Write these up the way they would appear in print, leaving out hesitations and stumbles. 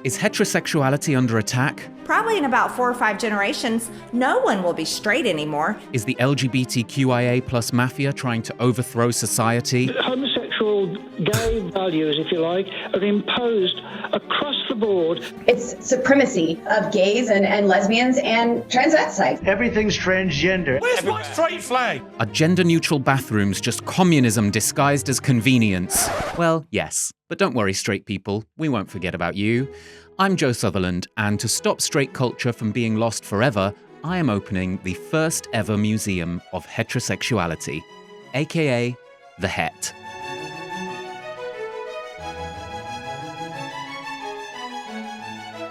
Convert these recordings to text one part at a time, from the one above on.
Is heterosexuality under attack? Probably in about 4 or 5 generations, no one will be straight anymore. Is the LGBTQIA plus mafia trying to overthrow society? Homosexual, gay values, if you like, are imposed across the board. It's supremacy of gays and lesbians and transvestites. Everything's transgender. Where's my straight flag? Are gender-neutral bathrooms just communism disguised as convenience? Well, yes. But don't worry, straight people, we won't forget about you. I'm Joe Sutherland, and to stop straight culture from being lost forever, I am opening the first ever museum of heterosexuality, aka the Het.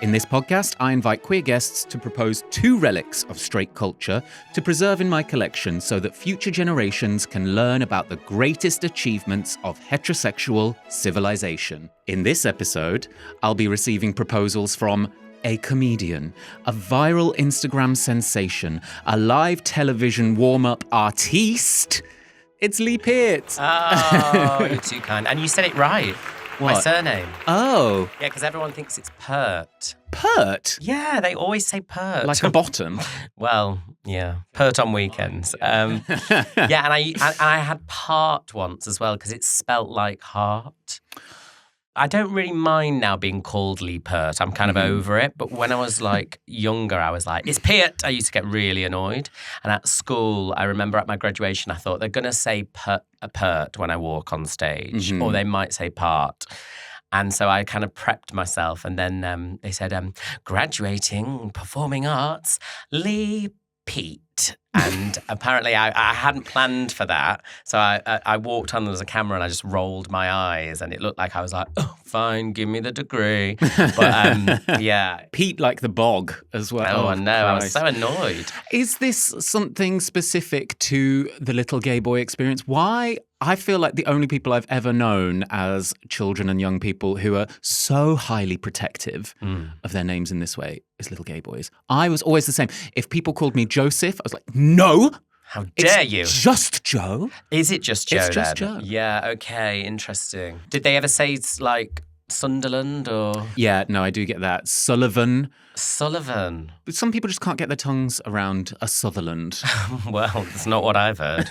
In this podcast, I invite queer guests to propose 2 relics of straight culture to preserve in my collection so that future generations can learn about the greatest achievements of heterosexual civilization. In this episode, I'll be receiving proposals from a comedian, a viral Instagram sensation, a live television warm-up artiste. It's Lee Peart. Oh, you're too kind. And you said it right. What? My surname. Oh. Yeah, because everyone thinks it's Peart. Peart? Yeah, they always say Peart. Like a bottom? Well, yeah. Peart on weekends. Yeah, and I had part once as well because it's spelt like heart. I don't really mind now being called Lee Peart. I'm kind of over it. But when I was younger, I was like, it's Peart. I used to get really annoyed. And at school, I remember at my graduation, I thought they're going to say Peart when I walk on stage, or they might say part. And so I kind of prepped myself. And then they said, graduating performing arts, Lee Peart. And apparently I hadn't planned for that. So I walked on, there was a camera and I just rolled my eyes and it looked like I was like, oh, fine, give me the degree. But yeah. Pete like the bog as well. Oh, I know. I was so annoyed. Is this something specific to the little gay boy experience? Why? I feel like the only people I've ever known as children and young people who are so highly protective of their names in this way is little gay boys. I was always the same. If people called me Joseph, I was like, no. How dare you? Just Joe. Is it just Joe? It's just Joe. Yeah, okay, interesting. Did they ever say it's like Sunderland or? Yeah, no, I do get that. Sullivan. Sullivan. Some people just can't get their tongues around a Sutherland. Well, that's not what I've heard.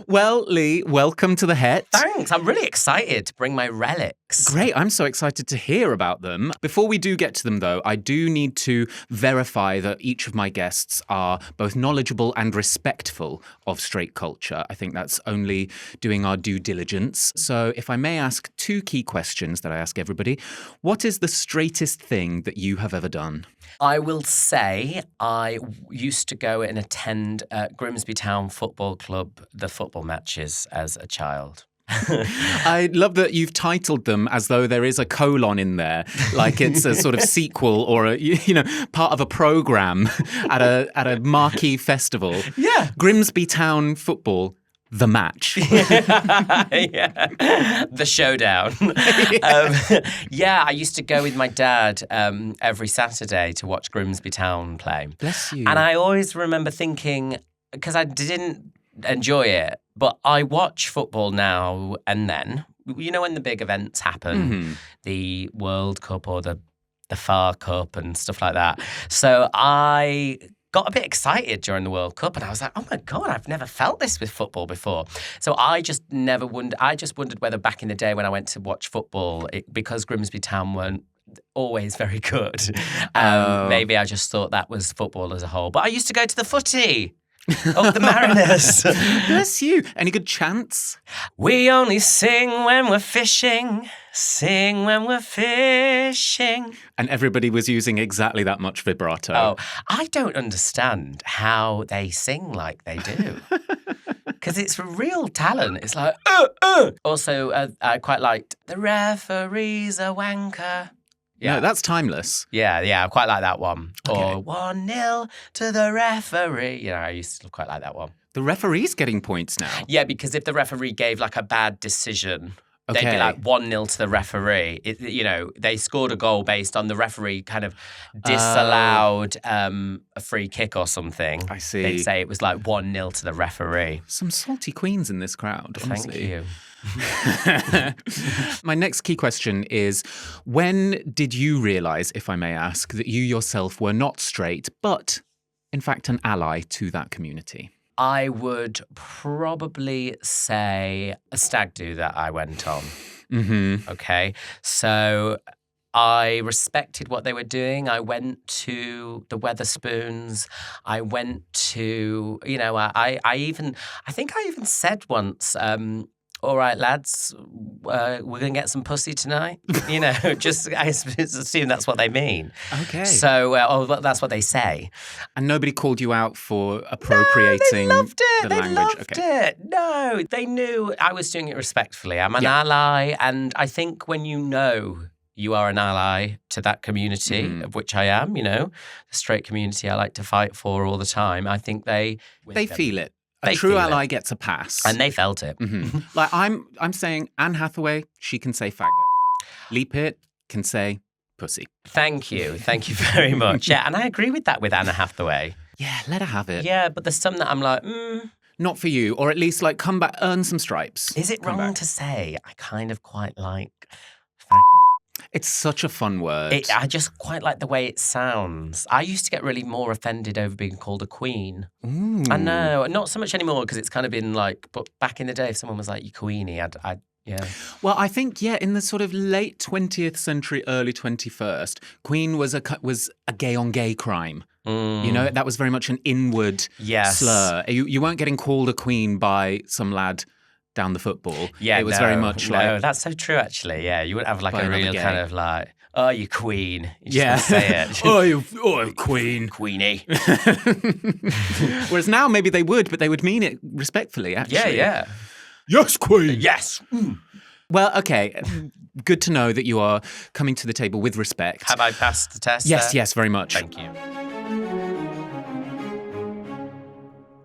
Well, Lee, welcome to the Het. Thanks. I'm really excited to bring my relics. Great. I'm so excited to hear about them. Before we do get to them, though, I do need to verify that each of my guests are both knowledgeable and respectful of straight culture. I think that's only doing our due diligence. So if I may ask 2 key questions that I ask everybody. What is the straightest thing that you have ever done? I will say I used to go and attend Grimsby Town Football Club, the football matches as a child. I love that you've titled them as though there is a colon in there, like it's a sort of sequel or a part of a program at a marquee festival. Yeah, Grimsby Town Football. The match. Yeah. The showdown. Yeah, I used to go with my dad every Saturday to watch Grimsby Town play. Bless you. And I always remember thinking, because I didn't enjoy it, but I watch football now and then. You know when the big events happen, the World Cup or the Far Cup and stuff like that. So I got a bit excited during the World Cup and I was like, oh my God, I've never felt this with football before. So I just wondered whether back in the day when I went to watch football, because Grimsby Town weren't always very good, maybe I just thought that was football as a whole. But I used to go to the footy. Of the Mariners. Bless you. Any good chants? We only sing when we're fishing, sing when we're fishing. And everybody was using exactly that much vibrato. Oh, I don't understand how they sing like they do. Because it's real talent. It's like, Also, I quite liked, the referee's a wanker. Yeah, no, that's timeless. Yeah, I quite like that one. Okay. Or 1-0 to the referee. I used to quite like that one. The referee's getting points now. Yeah, because if the referee gave a bad decision, okay, they'd be like 1-0 to the referee. They scored a goal based on the referee kind of disallowed a free kick or something. I see. They'd say it was 1-0 to the referee. Some salty queens in this crowd, honestly. Thank you. My next key question is, when did you realise, if I may ask, that you yourself were not straight, but in fact an ally to that community? I would probably say a stag do that I went on. Mm-hmm. Okay. So I respected what they were doing. I went to the Weatherspoons. I went to, I think I even said once, all right, lads, we're going to get some pussy tonight. Just I assume that's what they mean. Okay. So, that's what they say. And nobody called you out for appropriating they loved it. the They language? loved it. No, they knew I was doing it respectfully. I'm an ally, and I think when you know you are an ally to that community, of which I am, the straight community I like to fight for all the time, I think they feel it. They A true feel ally it. gets a pass. And they felt it. Mm-hmm. Like I'm saying Anne Hathaway, she can say faggot. Lee Peart can say pussy. Thank you very much. Yeah, and I agree with that with Anna Hathaway. Yeah, let her have it. Yeah, but there's some that I'm like, Not for you, or at least like come back, earn some stripes. Is it Come wrong back. to say I kind of quite like faggot? It's such a fun word. I just quite like the way it sounds. I used to get really more offended over being called a queen. Ooh. I know, not so much anymore because it's kind of been like, but back in the day, if someone was like, you queenie, I'd yeah. Well, I think, in the sort of late 20th century, early 21st, queen was a gay-on-gay crime. That was very much an inward slur. You weren't getting called a queen by some lad down the football. Yeah, it was very much like... No, that's so true, actually. Yeah, you wouldn't have like a real kind of like, oh, you queen. You just say it. oh, queen. Queenie. Whereas now maybe they would, but they would mean it respectfully, actually. Yeah. Yes, queen. Yes. Well, okay. Good to know that you are coming to the table with respect. Have I passed the test? Yes, very much. Thank you.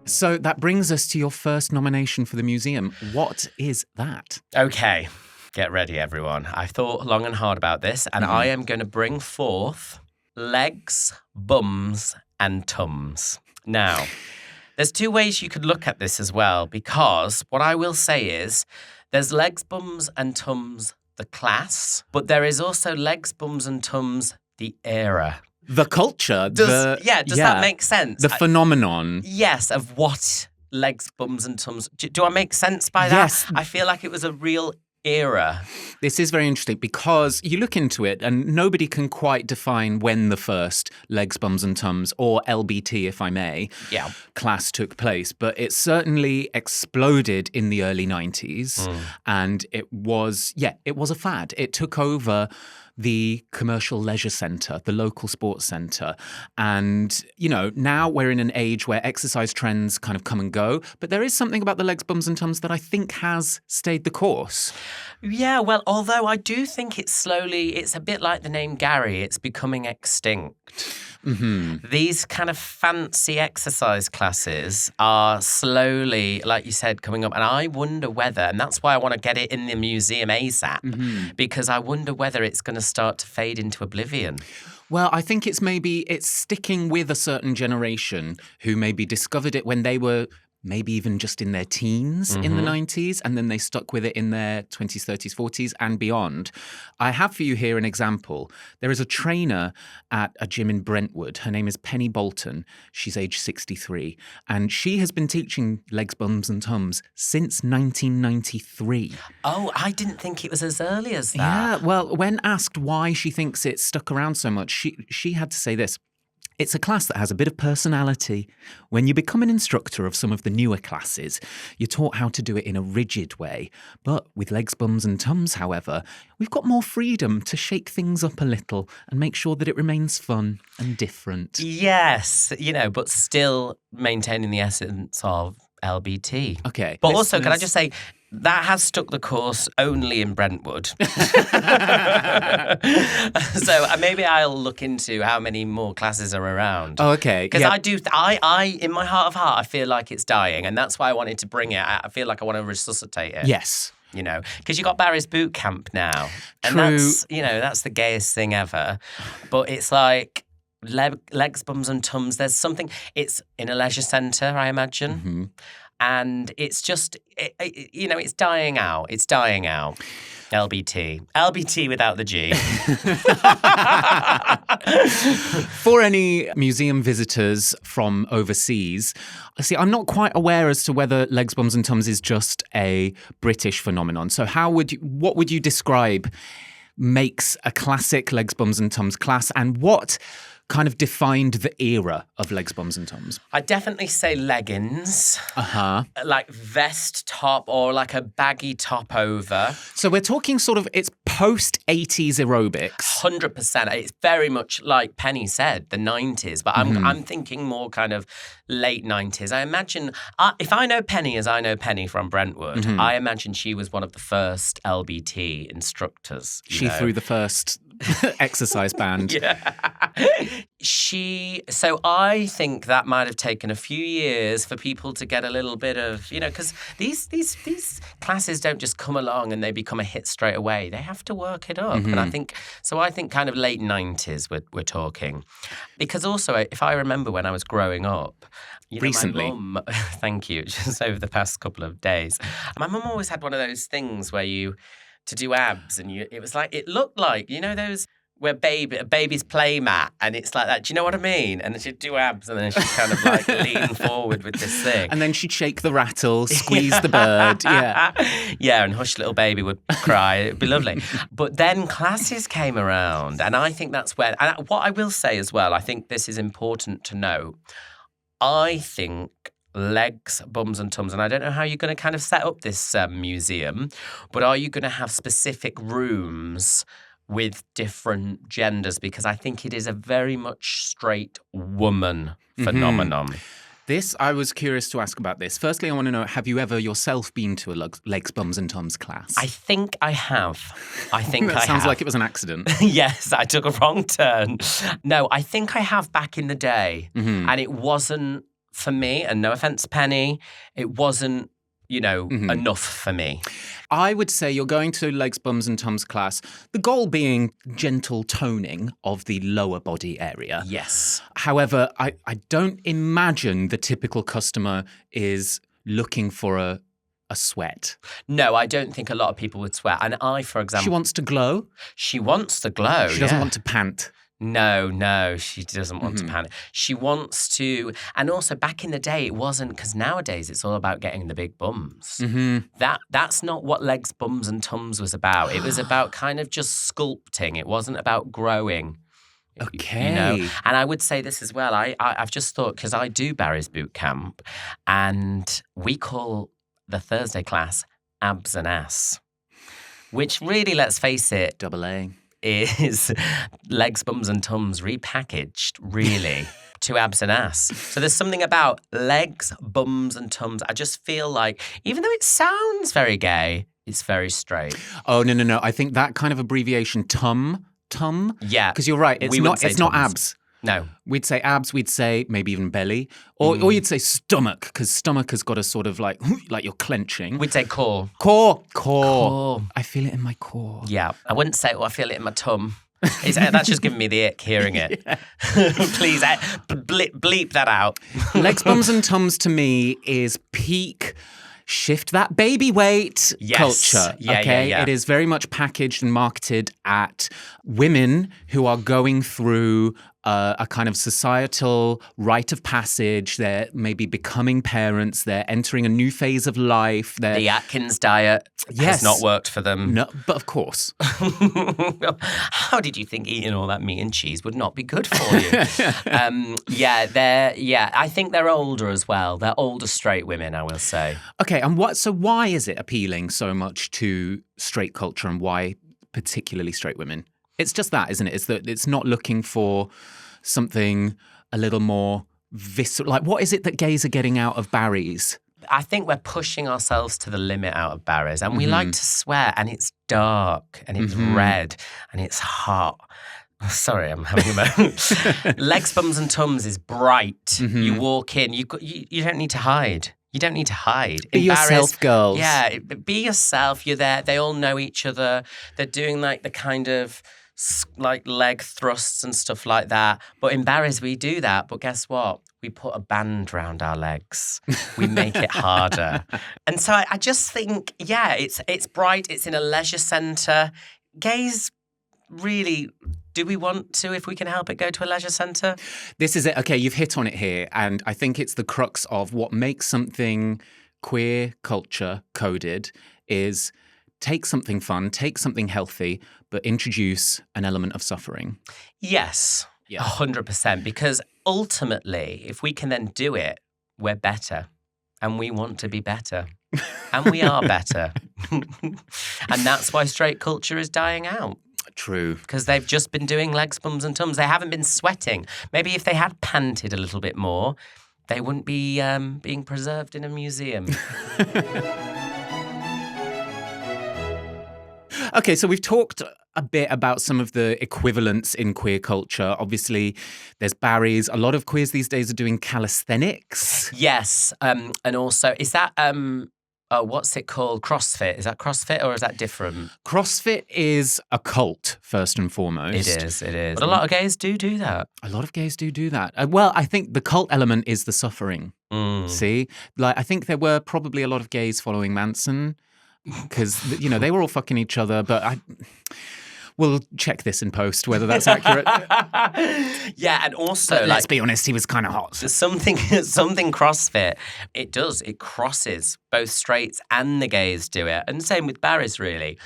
So that brings us to your first nomination for the museum. What is that? Okay, get ready, everyone. I thought long and hard about this, and I am going to bring forth legs, bums, and tums. Now, there's two ways you could look at this as well, because what I will say is there's legs, bums, and tums, the class, but there is also legs, bums, and tums, the era. The culture. Does that make sense? The phenomenon. Yes, of what legs, bums and tums. Do I make sense by that? Yes. I feel like it was a real era. This is very interesting because you look into it and nobody can quite define when the first legs, bums and tums, or LBT, if I may, class took place. But it certainly exploded in the early 90s and it was a fad. It took over the commercial leisure centre, the local sports centre. And, now we're in an age where exercise trends kind of come and go. But there is something about the legs, bums and tums that I think has stayed the course. Yeah, well, although I do think it's a bit like the name Gary, it's becoming extinct. Mm-hmm. These kind of fancy exercise classes are slowly, like you said, coming up. And I wonder whether, and that's why I want to get it in the museum ASAP, because I wonder whether it's going to start to fade into oblivion. Well, I think it's sticking with a certain generation who maybe discovered it when they were maybe even just in their teens in the 90s, and then they stuck with it in their 20s, 30s, 40s and beyond. I have for you here an example. There is a trainer at a gym in Brentwood. Her name is Penny Bolton. She's age 63, and she has been teaching legs, bums and tums since 1993. Oh, I didn't think it was as early as that. Yeah, well, when asked why she thinks it's stuck around so much, she had to say this. It's a class that has a bit of personality. When you become an instructor of some of the newer classes, you're taught how to do it in a rigid way. But with legs, bums and tums, however, we've got more freedom to shake things up a little and make sure that it remains fun and different. Yes, but still maintaining the essence of LBT. Okay. But also, can I just say, that has stuck the course only in Brentwood. So maybe I'll look into how many more classes are around. Oh, okay. Because I in my heart of heart, I feel like it's dying. And that's why I wanted to bring it. I feel like I want to resuscitate it. Yes. Because you got Barry's Boot Camp now. And True. that's the gayest thing ever. But it's like legs, bums and tums. There's something, it's in a leisure centre, I imagine. Mm-hmm. And it's just, it's dying out. It's dying out. LBT without the G. For any museum visitors from overseas, see, I'm not quite aware as to whether legs, bums and tums is just a British phenomenon. So what would you describe makes a classic legs, bums and tums class, and what kind of defined the era of legs, bums and tums? I'd definitely say leggings. Like vest top or like a baggy top over. So we're talking sort of, it's post-80s aerobics. 100%. It's very much like Penny said, the 90s. But I'm thinking more kind of late 90s. I imagine, if I know Penny as I know Penny from Brentwood, I imagine she was one of the first LBT instructors. She threw the first exercise band. So I think that might have taken a few years for people to get a little bit of, because these classes don't just come along and they become a hit straight away. They have to work it up. And I think kind of late 90s we're talking. Because also, if I remember when I was growing up, recently. My mum, thank you, just over the past couple of days, my mum always had one of those things where to do abs, and it looked like, those where a baby's play mat, and it's like that. Do you know what I mean? And then she'd do abs, and then she'd kind of like lean forward with this thing. And then she'd shake the rattle, squeeze the bird. Yeah, and Hush Little Baby would cry. It'd be lovely. But then classes came around, and I think that's where, and what I will say as well, I think this is important to know. I think legs, bums and tums, and I don't know how you're going to kind of set up this museum, but are you going to have specific rooms with different genders? Because I think it is a very much straight woman phenomenon. I was curious to ask about this. Firstly, I want to know, have you ever yourself been to a legs, bums and tums class? I think I have. That sounds like it was an accident. Yes, I took a wrong turn. No, I think I have back in the day. And it wasn't, for me, and no offense, Penny, it wasn't, enough for me. I would say you're going to legs, bums and tums class, the goal being gentle toning of the lower body area. Yes. However, I don't imagine the typical customer is looking for a sweat. No, I don't think a lot of people would sweat. And for example... She wants to glow. She wants to glow, She doesn't want to pant. No, she doesn't want to panic. She wants to, and also back in the day, it wasn't, because nowadays it's all about getting the big bums. That's not what legs, bums and tums was about. It was about kind of just sculpting. It wasn't about growing. Okay. And I would say this as well. I've just thought, because I do Barry's boot camp, and we call the Thursday class abs and ass, which really, let's face it, Double A. is legs, bums and tums repackaged, really, to abs and ass. So there's something about legs, bums and tums. I just feel like, even though it sounds very gay, it's very straight. Oh, no. I think that kind of abbreviation, tum. Yeah. Because you're right, it's not abs. No. We'd say abs, we'd say maybe even belly. Or you'd say stomach, because stomach has got a sort of like you're clenching. We'd say core. Core. I feel it in my core. Yeah. I wouldn't say, I feel it in my tum. That's just giving me the ick hearing it. Please, bleep that out. Legs, bums and tums to me is peak shift that baby weight culture. Yeah. It is very much packaged and marketed at women who are going through a kind of societal rite of passage. They're maybe becoming parents. They're entering a new phase of life. The Atkins diet has not worked for them. No, but of course. How did you think eating all that meat and cheese would not be good for you? I think they're older as well. They're older straight women, I will say. Okay, and why is it appealing so much to straight culture, and why particularly straight women? It's just that, isn't it? It's that it's not looking for something a little more visceral. Like, what is it that gays are getting out of Barry's? I think we're pushing ourselves to the limit out of Barry's, and we like to swear, and it's dark, and it's red, and it's hot. Sorry, I'm having a moment. Legs, bums and tums is bright. You walk in, you don't need to hide. You don't need to hide. Be yourself, girls. Yeah, be yourself. You're there. They all know each other. They're doing like the kind of like leg thrusts and stuff like that. But in Barry's, we do that. But guess what? we put a band round our legs. We make it harder. And so I just think, yeah, it's bright. It's in a leisure centre. Gays, really, do we want to, if we can help it, go to a leisure centre? This is it. Okay, you've hit on it here. And I think it's the crux of what makes something queer culture coded is take something fun, take something healthy, but introduce an element of suffering. Yes. Yeah. 100%, because ultimately, if we can then do it, we're better. And we want to be better. And we are better. And that's why straight culture is dying out. True. Because they've just been doing legs, bums and tums. They haven't been sweating. Maybe if they had panted a little bit more, they wouldn't be being preserved in a museum. Okay, so we've talked a bit about some of the equivalents in queer culture. Obviously, there's Barry's. A lot of queers these days are doing calisthenics. Yes. And also, is that, what's it called? CrossFit. Is that CrossFit or is that different? CrossFit is a cult, first and foremost. It is. But a lot of gays do that. A lot of gays do that. Well, I think the cult element is the suffering. See? Like, I think there were probably a lot of gays following Manson because, they were all fucking each other, but we'll check this in post, whether that's accurate. Yeah, and also, but let's be honest, he was kind of hot. Something CrossFit, it crosses both straights and the gays do it. And same with Barry's, really.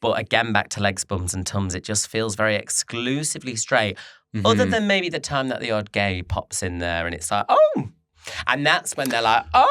But again, back to legs, bums and tums, it just feels very exclusively straight. Mm-hmm. Other than maybe the time that the odd gay pops in there and it's like, oh. And that's when they're like, oh,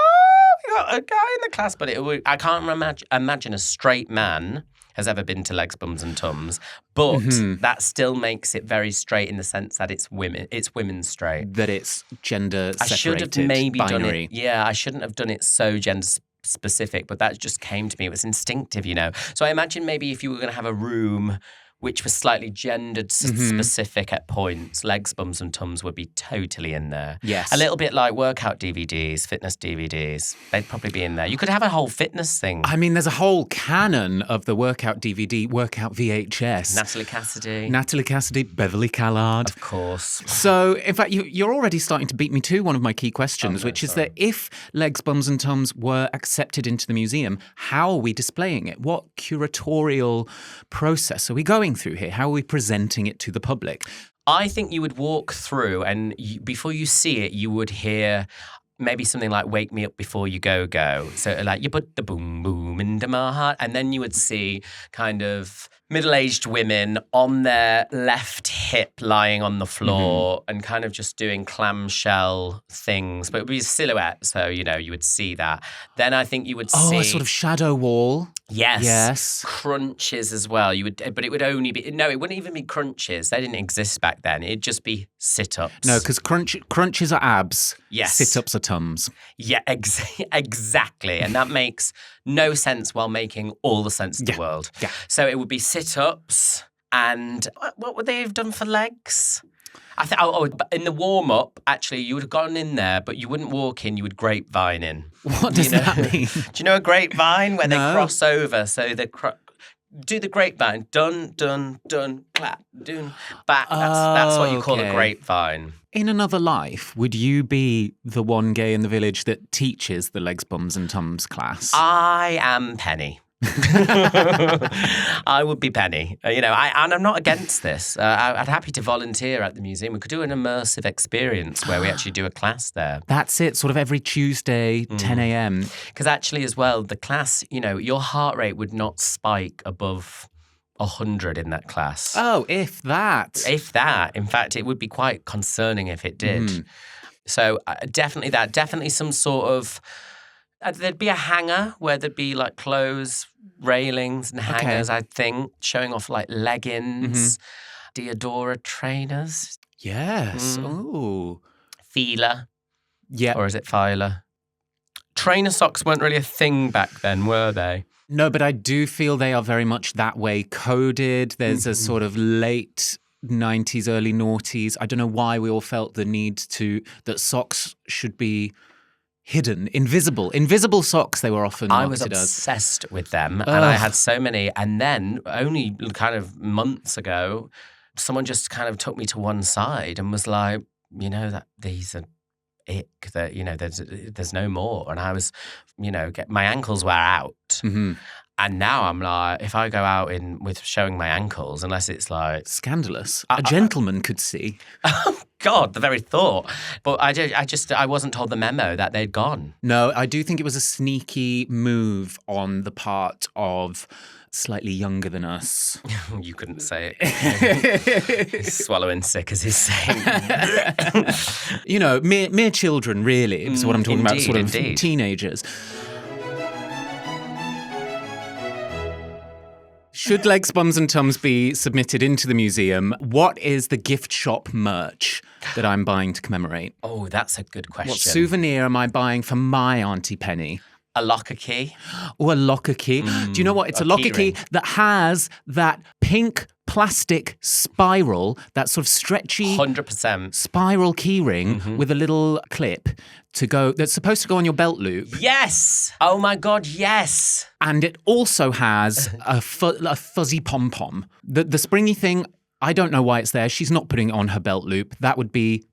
we got a guy in the class. But I can't imagine a straight man has ever been to legs, bums and tums. But that still makes it very straight in the sense that it's women straight. That it's gender separated, I should have maybe binary. done it. Yeah, I shouldn't have done it so gender specific, but that just came to me. It was instinctive, So I imagine maybe if you were going to have a room which was slightly gendered specific at points, legs, bums and tums would be totally in there. Yes. A little bit like workout DVDs, fitness DVDs. They'd probably be in there. You could have a whole fitness thing. I mean, there's a whole canon of the workout DVD, workout VHS. Natalie Cassidy, Beverly Callard. Of course. So, in fact, you're already starting to beat me to one of my key questions, which is that if legs, bums and tums were accepted into the museum, how are we displaying it? What curatorial process are we going through here? How are we presenting it to the public? I think you would walk through and before you see it, you would hear maybe something like "Wake me up before you go." So like you put the boom boom into my heart, and then you would see kind of middle-aged women on their left hip lying on the floor and kind of just doing clamshell things, but it would be a silhouette, so you would see that. Then I think you would see a sort of shadow wall. Yes. Crunches as well. But it would only be it wouldn't even be crunches. They didn't exist back then. It'd just be sit-ups. No, because crunches are abs. Yes. Sit-ups are tums. Yeah, exactly. And that makes no sense while making all the sense in the world. Yeah. So it would be sit-ups and what would they have done for legs? I think in the warm-up, actually, you would have gone in there, but you wouldn't walk in, you would grapevine in. What does that mean? Do you know a grapevine where they cross over? So they do the grapevine, dun, dun, dun, clap, dun, back. That's what you call a grapevine. In another life, would you be the one gay in the village that teaches the legs, bums and tums class? I am Penny. I would be Penny. And I'm not against this. I'd happy to volunteer at the museum. We could do an immersive experience where we actually do a class there. That's it, sort of every Tuesday, 10 a.m. Because actually as well, the class, your heart rate would not spike above 100 in that class. Oh, if that. If that. In fact, it would be quite concerning if it did. So definitely that. Definitely some sort of... there'd be a hanger where there'd be like clothes, railings and hangers, I think, showing off like leggings, Diodora trainers. Yes. Oh. Fila. Yeah. Or is it Fila? Trainer socks weren't really a thing back then, were they? No, but I do feel they are very much that way coded. There's a sort of late 90s, early noughties. I don't know why we all felt the need that socks should be hidden, invisible socks. They were often I was marketed obsessed with them, and I had so many. And then only kind of months ago, someone just kind of took me to one side and was like, that these are ick that, there's no more. And I was, my ankles were out. Mm-hmm. And now I'm like, if I go out with showing my ankles, unless it's like... Scandalous. A gentleman could see. Oh, God, the very thought. But I wasn't told the memo that they'd gone. No, I do think it was a sneaky move on the part of slightly younger than us. You couldn't say it. He's swallowing sick as he's saying. Mere children, really, is what I'm talking about, sort of teenagers. Should Legs, Bums and Tums be submitted into the museum, what is the gift shop merch that I'm buying to commemorate? Oh, that's a good question. What souvenir am I buying for my Auntie Penny? A locker key. Oh, a locker key. Do you know what? It's a locker key that has that pink plastic spiral, that sort of stretchy 100% spiral key ring with a little clip to go, that's supposed to go on your belt loop. Yes. Oh my God, yes. And it also has a fuzzy pom-pom. The springy thing, I don't know why it's there. She's not putting it on her belt loop. That would be,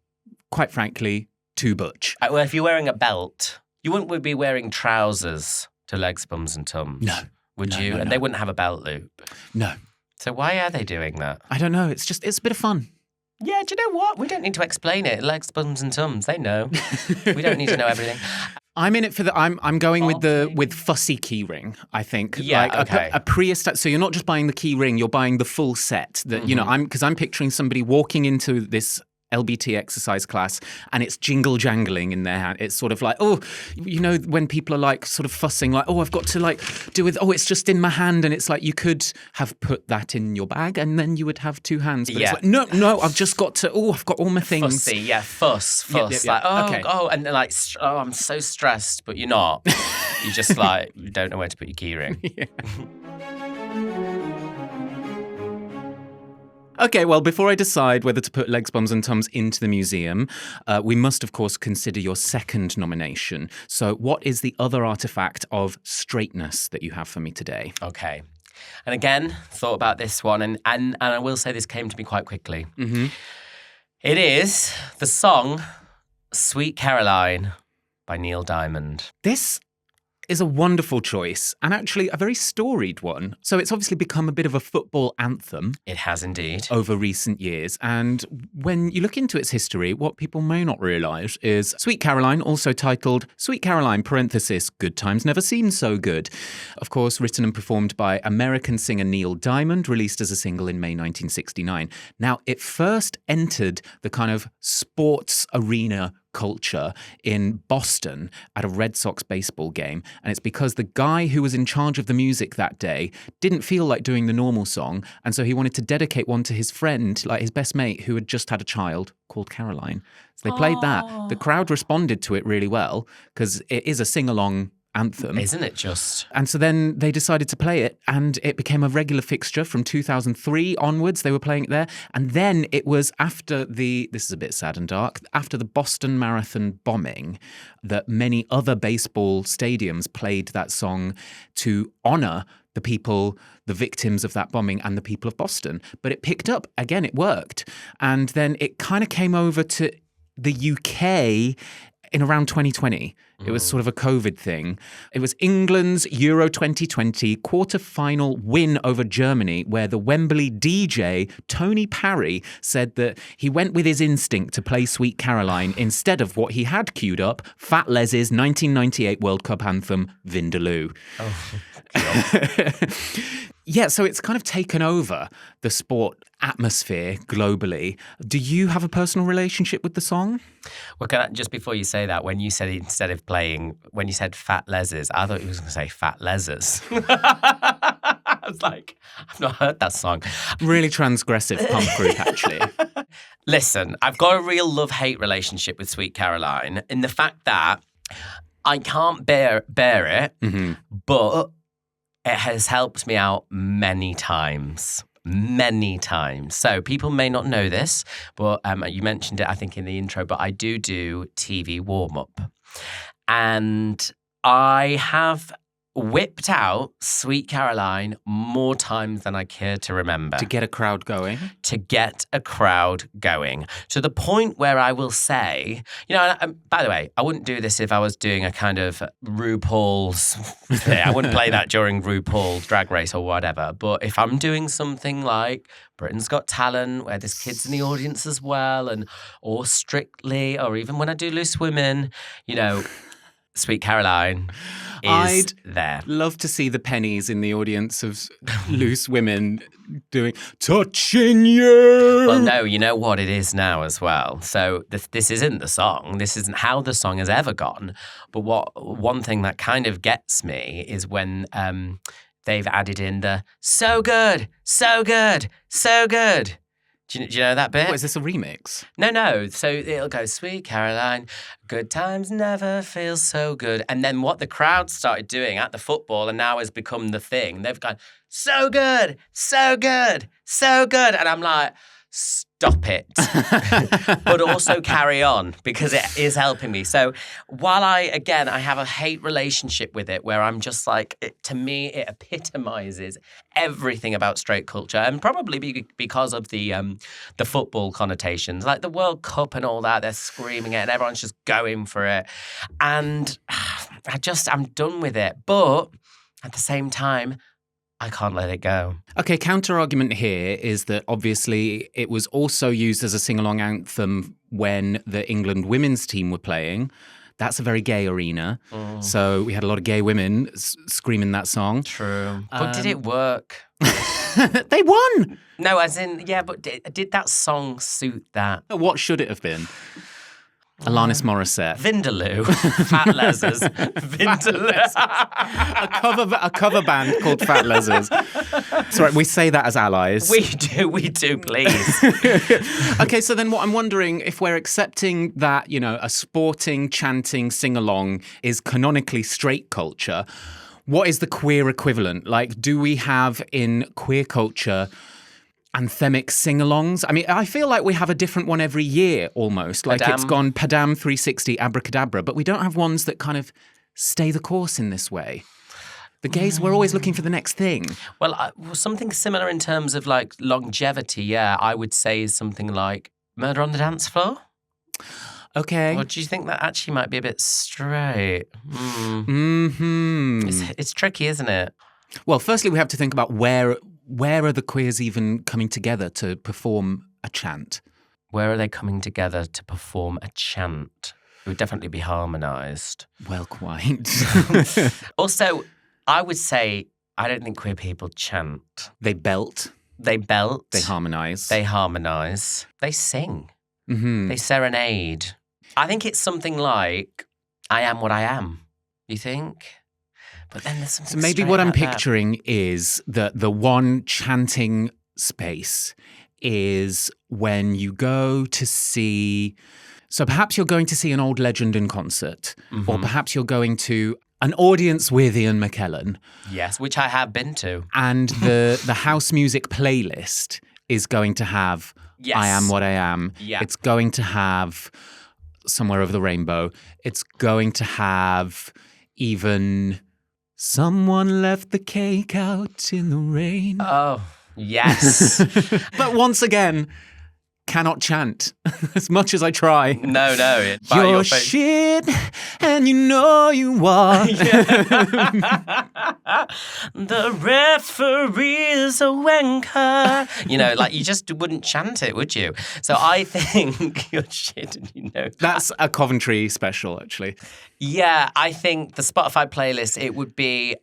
quite frankly, too butch. Well, if you're wearing a belt, you wouldn't be wearing trousers to Legs, Bums and Tums. No. Would you? No. And they wouldn't have a belt loop. No. So why are they doing that? I don't know. It's a bit of fun. Yeah, do you know what? We don't need to explain it. Legs, Bums and Tums, they know. We don't need to know everything. I'm in it for I'm going with fussy keyring, I think. Yeah, like okay. A pre-established. So you're not just buying the keyring, you're buying the full set. That because I'm picturing somebody walking into this LBT exercise class and it's jingle jangling in their hand. It's sort of like, when people are like sort of fussing, like, I've got to like do with, it's just in my hand. And it's like, you could have put that in your bag and then you would have two hands. But it's like, no, I've just got to, I've got all my things. Fussy, yeah, fuss. Yeah. Like, okay. And then like, I'm so stressed, but you're not. You just like, you don't know where to put your key ring. Yeah. Okay, well, before I decide whether to put Legs, Bums and Tums into the museum, we must, of course, consider your second nomination. So what is the other artefact of straightness that you have for me today? Okay. And again, thought about this one, and I will say this came to me quite quickly. Mm-hmm. It is the song Sweet Caroline by Neil Diamond. This is a wonderful choice and actually a very storied one. So it's obviously become a bit of a football anthem. It has indeed. Over recent years. And when you look into its history, what people may not realise is Sweet Caroline, also titled Sweet Caroline, parenthesis, Good Times Never Seemed So Good. Of course, written and performed by American singer Neil Diamond, released as a single in May 1969. Now, it first entered the kind of sports arena culture in Boston at a Red Sox baseball game. And it's because the guy who was in charge of the music that day didn't feel like doing the normal song. And so he wanted to dedicate one to his friend, like his best mate, who had just had a child called Caroline. So they played that. The crowd responded to it really well because it is a sing-along anthem. Isn't it just? And so then they decided to play it and it became a regular fixture from 2003 onwards. They were playing it there. And then it was after this is a bit sad and dark, after the Boston Marathon bombing that many other baseball stadiums played that song to honor the people, the victims of that bombing and the people of Boston. But it picked up. Again, it worked. And then it kind of came over to the UK in around 2020. It was sort of a COVID thing. It was England's Euro 2020 quarter-final win over Germany, where the Wembley DJ, Tony Parry, said that he went with his instinct to play Sweet Caroline instead of what he had queued up, Fat Les's 1998 World Cup anthem, Vindaloo. Yeah, so it's kind of taken over the sport atmosphere globally. Do you have a personal relationship with the song? Well, just before you say that, when you said when you said Fat Les's, I thought you was going to say Fat Les's. I was like, I've not heard that song. Really transgressive punk group, actually. Listen, I've got a real love-hate relationship with Sweet Caroline in the fact that I can't bear it, but it has helped me out many times. Many times. So people may not know this, but you mentioned it, I think, in the intro, but I do TV warm-up. And I have whipped out Sweet Caroline more times than I care to remember. To get a crowd going? To get a crowd going. To the point where I will say, you know, by the way, I wouldn't do this if I was doing a kind of RuPaul's thing. I wouldn't play that during RuPaul's Drag Race or whatever. But if I'm doing something like Britain's Got Talent, where there's kids in the audience as well, or Strictly, or even when I do Loose Women, you know, Sweet Caroline is there. I'd love to see the pennies in the audience of Loose Women doing Touching You. Well, no, you know what it is now as well. So this isn't the song. This isn't how the song has ever gone. But one thing that kind of gets me is when they've added in the so good, so good, so good. Do you know that bit? What, is this a remix? No. So it'll go, Sweet Caroline, good times never feel so good. And then what the crowd started doing at the football and now has become the thing, they've gone, so good, so good, so good. And I'm like, stop it. But also carry on because it is helping me. So while I have a hate relationship with it where I'm just like, to me, it epitomizes everything about straight culture and probably because of the football connotations, like the World Cup and all that, they're screaming it and everyone's just going for it. And I'm done with it. But at the same time, I can't let it go. Okay, counter-argument here is that obviously it was also used as a sing-along anthem when the England women's team were playing. That's a very gay arena. So we had a lot of gay women screaming that song. True. But did it work? They won! No, as in, yeah, but did that song suit that? What should it have been? Alanis Morissette. Vindaloo. Fat Lesers. Vindaloo. A cover band called Fat Lesers. Sorry, we say that as allies. We do, please. Okay, so then what I'm wondering, if we're accepting that, you know, a sporting, chanting, sing-along is canonically straight culture, what is the queer equivalent? Like, do we have in queer culture anthemic sing-alongs? I mean, I feel like we have a different one every year almost. Like Padam. It's gone Padam 360, Abracadabra, but we don't have ones that kind of stay the course in this way. The gays, we're always looking for the next thing. Well, something similar in terms of like longevity, yeah, I would say is something like Murder on the Dance Floor. Okay. Or do you think that actually might be a bit straight? It's tricky, isn't it? Well, firstly, we have to think about where are the queers even coming together to perform a chant? Where are they coming together to perform a chant? It would definitely be harmonised. Well, quite. Also, I would say I don't think queer people chant. They belt. They belt. They harmonise. They harmonise. They sing. Mm-hmm. They serenade. I think it's something like, I am what I am. You think? But then there's something So maybe straight what I'm about that. picturing is that the one chanting space is when you go to see... So perhaps you're going to see an old legend in concert, or perhaps you're going to an audience with Ian McKellen. Yes, which I have been to. And the house music playlist is going to have Yes. I Am What I Am. Yeah. It's going to have Somewhere Over the Rainbow. It's going to have even Someone Left the Cake Out in the Rain. Oh, yes. But once again, cannot chant as much as I try. No. You're shit, and you know you are. The referee is a wanker. You know, like you just wouldn't chant it, would you? So I think you're shit and you know that. That's a Coventry special, actually. Yeah, I think the Spotify playlist, it would be,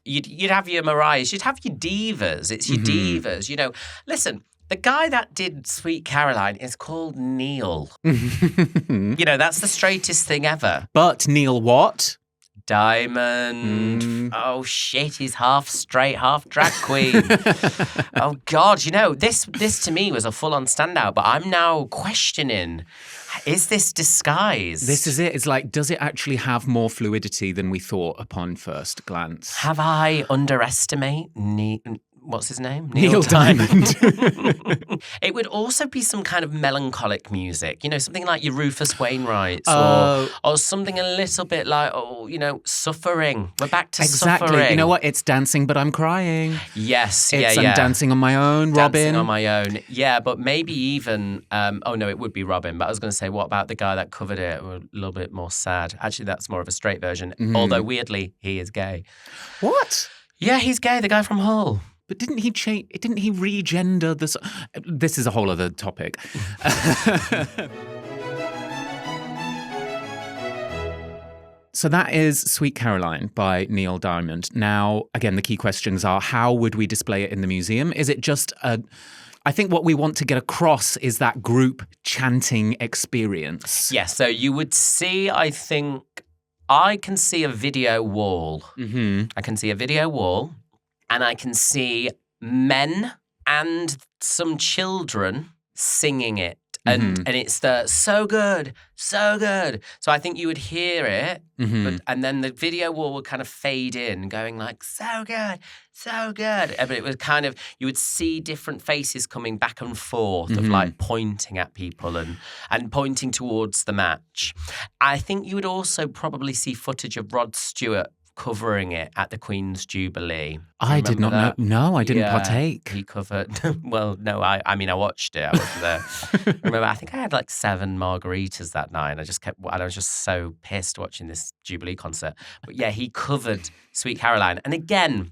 you'd have your Mariahs, you'd have your divas. It's your divas. You know, listen. The guy that did Sweet Caroline is called Neil. You know, that's the straightest thing ever. But Neil what? Diamond. Oh, shit, he's half straight, half drag queen. Oh, God, you know, this to me was a full-on standout, but I'm now questioning, is this disguise? This is it. It's like, does it actually have more fluidity than we thought upon first glance? Have I underestimated what's his name? Neil Diamond. It would also be some kind of melancholic music, something like your Rufus Wainwright's or something a little bit like, suffering. We're back to exactly. suffering. You know what? It's dancing, but I'm crying. Yes, I'm yeah. dancing on my own, Robin. Dancing on my own. Yeah, but maybe even, it would be Robin. But I was going to say, what about the guy that covered it? A little bit more sad. Actually, that's more of a straight version. Although, weirdly, he is gay. What? Yeah, he's gay, the guy from Hull. But didn't he change? Didn't he regender this? This is a whole other topic. So that is Sweet Caroline by Neil Diamond. Now, again, the key questions are, how would we display it in the museum? Is it just I think what we want to get across is that group chanting experience. Yes, so you would see, I can see a video wall. Mm-hmm. I can see a video wall. And I can see men and some children singing it. And it's the so good, so good. So I think you would hear it, and then the video wall would kind of fade in, going like, so good, so good. But it was kind of, you would see different faces coming back and forth of like pointing at people and pointing towards the match. I think you would also probably see footage of Rod Stewart covering it at the Queen's Jubilee. I did not know. No, I didn't partake. He covered. Well, no, I watched it. I wasn't there. Remember, I think I had like 7 margaritas that night. And I was just so pissed watching this Jubilee concert. But yeah, he covered Sweet Caroline. And again,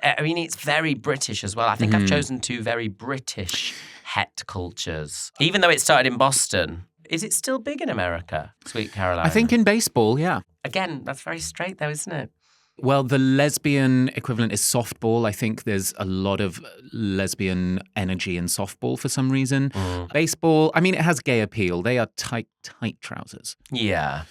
I mean, it's very British as well. I think I've chosen 2 very British het cultures. Even though it started in Boston. Is it still big in America, Sweet Caroline? I think in baseball, yeah. Again, that's very straight though, isn't it? Well, the lesbian equivalent is softball. I think there's a lot of lesbian energy in softball for some reason. Baseball, I mean, it has gay appeal. They are tight trousers. Yeah.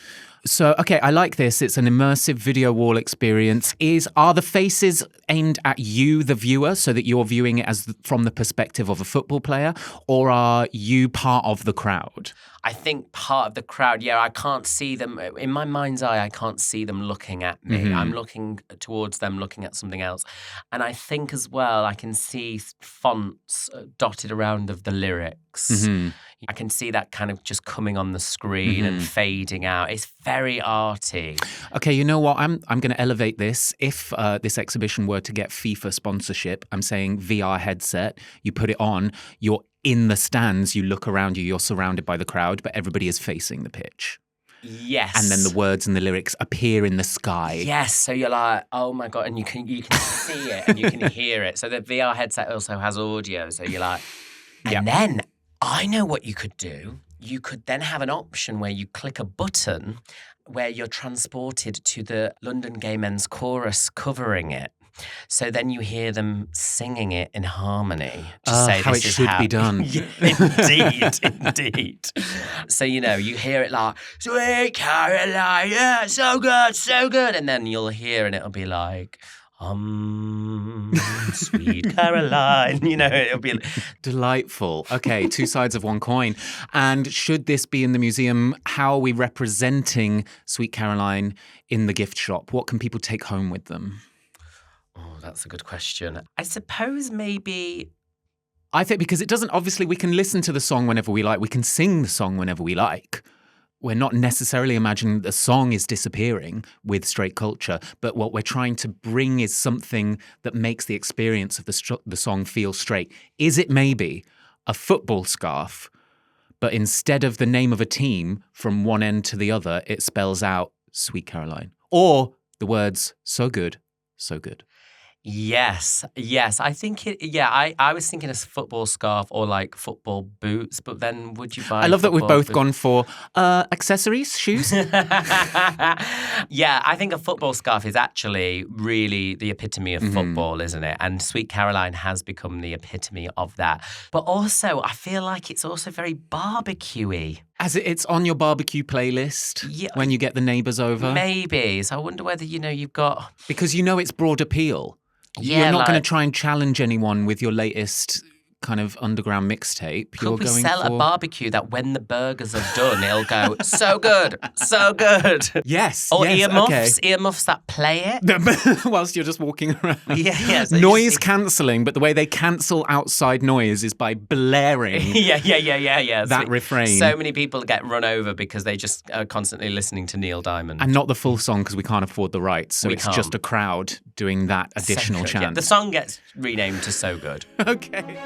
So, okay, I like this. It's an immersive video wall experience. Are the faces aimed at you, the viewer, so that you're viewing it as from the perspective of a football player, or are you part of the crowd? I think part of the crowd, yeah, I can't see them. In my mind's eye, I can't see them looking at me. I'm looking towards them, looking at something else. And I think as well, I can see fonts dotted around of the lyrics. I can see that kind of just coming on the screen and fading out. It's very arty. Okay, you know what? I'm going to elevate this. If this exhibition were to get FIFA sponsorship, I'm saying VR headset, you put it on, you're in the stands, you look around you, you're surrounded by the crowd, but everybody is facing the pitch. Yes. And then the words and the lyrics appear in the sky. Yes, so you're like, oh my God, and you can see it and you can hear it. So the VR headset also has audio, so you're like, and then I know what you could do. You could then have an option where you click a button where you're transported to the London Gay Men's Chorus covering it. So then you hear them singing it in harmony. How it should be done. Yeah, indeed. So, you hear it like, Sweet Caroline, yeah, so good, so good. And then you'll hear and it'll be like, Sweet Caroline. It'll be delightful. Okay, 2 sides of one coin. And should this be in the museum, how are we representing Sweet Caroline in the gift shop? What can people take home with them? Oh, that's a good question. I suppose maybe... I think because it doesn't, obviously we can listen to the song whenever we like. We can sing the song whenever we like. We're not necessarily imagining the song is disappearing with straight culture, but what we're trying to bring is something that makes the experience of the song feel straight. Is it maybe a football scarf, but instead of the name of a team from one end to the other, it spells out Sweet Caroline? Or the words, so good, so good. Yes. I think I was thinking a football scarf or like football boots, but then would you buy... I love that we've both gone for accessories, shoes. Yeah, I think a football scarf is actually really the epitome of football, isn't it? And Sweet Caroline has become the epitome of that. But also, I feel like it's also very barbecue-y. As it's on your barbecue playlist when you get the neighbours over? Maybe. So I wonder whether, you've got... Because it's broad appeal. Yeah, You're not going to try and challenge anyone with your latest kind of underground mixtape. Could we sell a barbecue that when the burgers are done, it'll go, so good, so good. Yes. Or yes, earmuffs that play it. Whilst you're just walking around. Yeah. So noise cancelling, but the way they cancel outside noise is by blaring. Yeah. That refrain. So many people get run over because they just are constantly listening to Neil Diamond. And not the full song because we can't afford the rights. So it's just a crowd doing that additional chant. Yeah, the song gets renamed to So Good. Okay.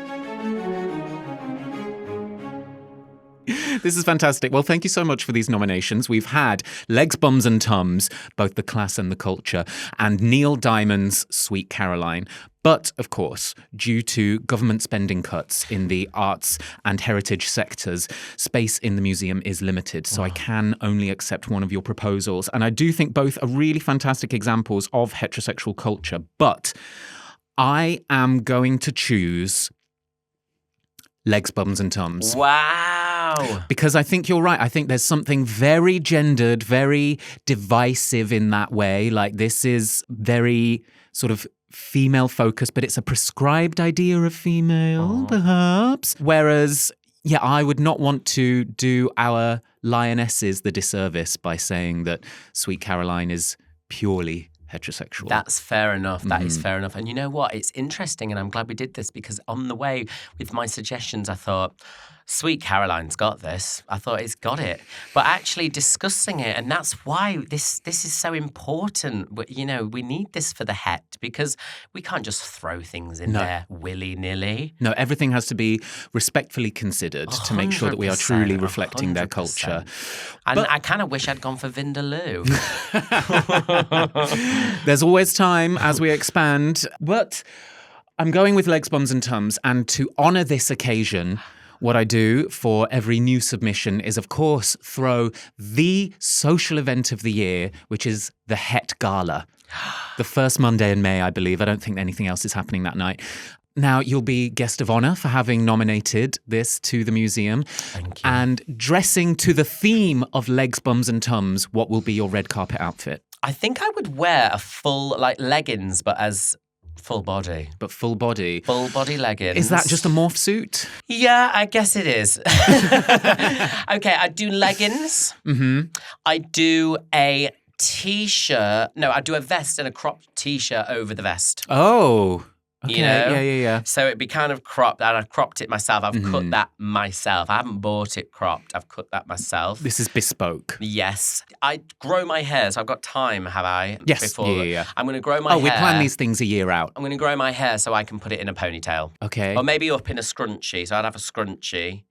This is fantastic. Well, thank you so much for these nominations. We've had Legs, Bums and Tums, both the class and the culture, and Neil Diamond's Sweet Caroline. But, of course, due to government spending cuts in the arts and heritage sectors, space in the museum is limited. So I can only accept one of your proposals. And I do think both are really fantastic examples of heterosexual culture. But I am going to choose Legs, Bums and Tums. Wow. Because I think you're right. I think there's something very gendered, very divisive in that way. Like, this is very sort of female focused, but it's a prescribed idea of female, perhaps. Whereas, yeah, I would not want to do our lionesses the disservice by saying that Sweet Caroline is purely heterosexual. That's fair enough. That is fair enough. And you know what? It's interesting, and I'm glad we did this because on the way with my suggestions, I thought, Sweet Caroline's got this. I thought it's got it. But actually discussing it, and that's why this is so important. You know, we need this for the Het because we can't just throw things in there willy-nilly. No, everything has to be respectfully considered to make sure that we are truly reflecting their culture. And I kind of wish I'd gone for Vindaloo. There's always time as we expand. But I'm going with Legs, Bums and Tums. And to honour this occasion, what I do for every new submission is, of course, throw the social event of the year, which is the Het Gala. The first Monday in May, I believe. I don't think anything else is happening that night. Now, you'll be guest of honour for having nominated this to the museum. Thank you. And dressing to the theme of Legs, Bums and Tums, what will be your red carpet outfit? I think I would wear a full, like, leggings, but as full body. But full body. Full body leggings. Is that just a morph suit? Yeah, I guess it is. Okay, I do leggings. Mm-hmm. I do a T-shirt. No, I do a vest and a cropped T-shirt over the vest. Oh, okay. You know? Yeah. So it'd be kind of cropped, and I cropped it myself. I've cut that myself. I haven't bought it cropped. I've cut that myself. This is bespoke. Yes. I grow my hair, so I've got time, have I? Yes. Before. Yeah. I'm going to grow my hair. Oh, we plan these things a year out. I'm going to grow my hair so I can put it in a ponytail. Okay. Or maybe up in a scrunchie. So I'd have a scrunchie.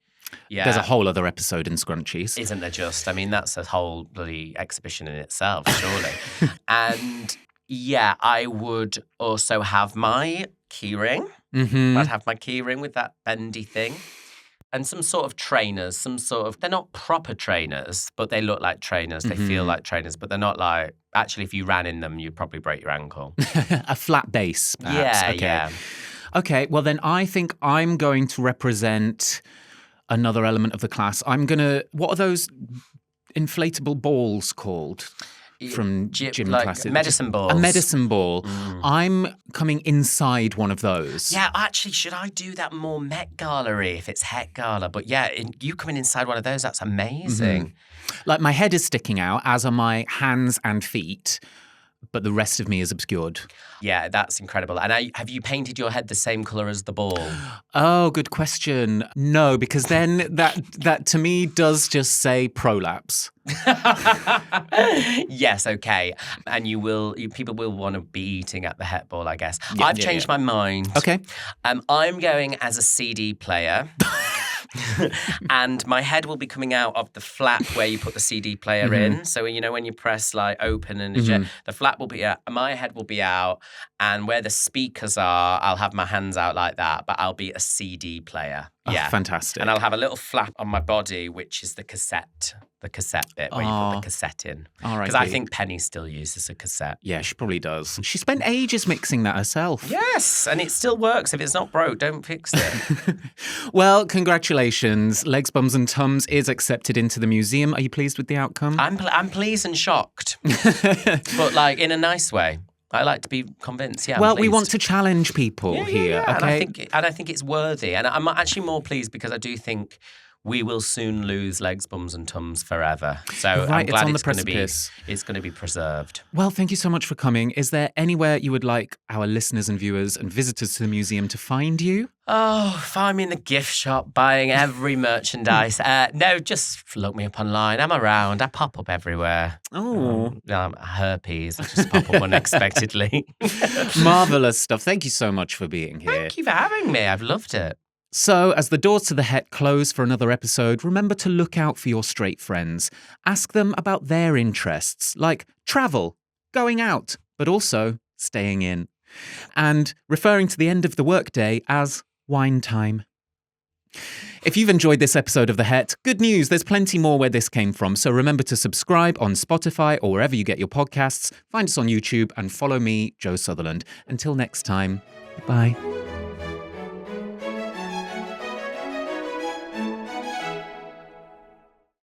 Yeah. There's a whole other episode in scrunchies. Isn't there just? I mean, that's a whole bloody exhibition in itself, surely. And yeah, I would also have my keyring. Mm-hmm. I'd have my keyring with that bendy thing. And some sort of trainers, they're not proper trainers, but they look like trainers. They feel like trainers, but they're not like, actually, if you ran in them, you'd probably break your ankle. A flat base, perhaps. Yeah, okay. yeah. Okay, well then I think I'm going to represent another element of the class. What are those inflatable balls called? From gym like classes. Medicine balls. A medicine ball. I'm coming inside one of those. Yeah, actually, should I do that more Met Gala-y if it's Het Gala? But yeah, you coming inside one of those, that's amazing. Like, my head is sticking out, as are my hands and feet, but the rest of me is obscured. Yeah, that's incredible. And have you painted your head the same colour as the ball? Oh, good question. No, because then that to me does just say prolapse. Yes, okay. And people will want to be eating at the Het Ball, I guess. Yeah, I've changed my mind. Okay. I'm going as a CD player. And my head will be coming out of the flap where you put the CD player in. So, you know, when you press like open and eject, the flap will be out, my head will be out, and where the speakers are, I'll have my hands out like that, but I'll be a CD player. Yeah. Oh, fantastic. And I'll have a little flap on my body, which is the cassette bit where you put the cassette in. All right. Because I think Penny still uses a cassette. Yeah, she probably does. She spent ages mixing that herself. Yes, and it still works. If it's not broke, don't fix it. Well, congratulations. Legs, Bums and Tums is accepted into the museum. Are you pleased with the outcome? I'm pleased and shocked, but like in a nice way. I like to be convinced. Yeah. Well, we want to challenge people Yeah, here. yeah. Okay. And I think it's worthy. And I'm actually more pleased because I do think we will soon lose legs, bums, and tums forever. So I'm glad it's going to be preserved. Well, thank you so much for coming. Is there anywhere you would like our listeners and viewers and visitors to the museum to find you? Oh, find me in the gift shop buying every merchandise. No, just look me up online. I'm around. I pop up everywhere. Oh. Herpes. I just pop up unexpectedly. Marvellous stuff. Thank you so much for being here. Thank you for having me. I've loved it. So, as the doors to the Het close for another episode, remember to look out for your straight friends. Ask them about their interests, like travel, going out, but also staying in. And referring to the end of the workday as wine time. If you've enjoyed this episode of The Het, good news, there's plenty more where this came from. So remember to subscribe on Spotify or wherever you get your podcasts. Find us on YouTube and follow me, Joe Sutherland. Until next time, bye.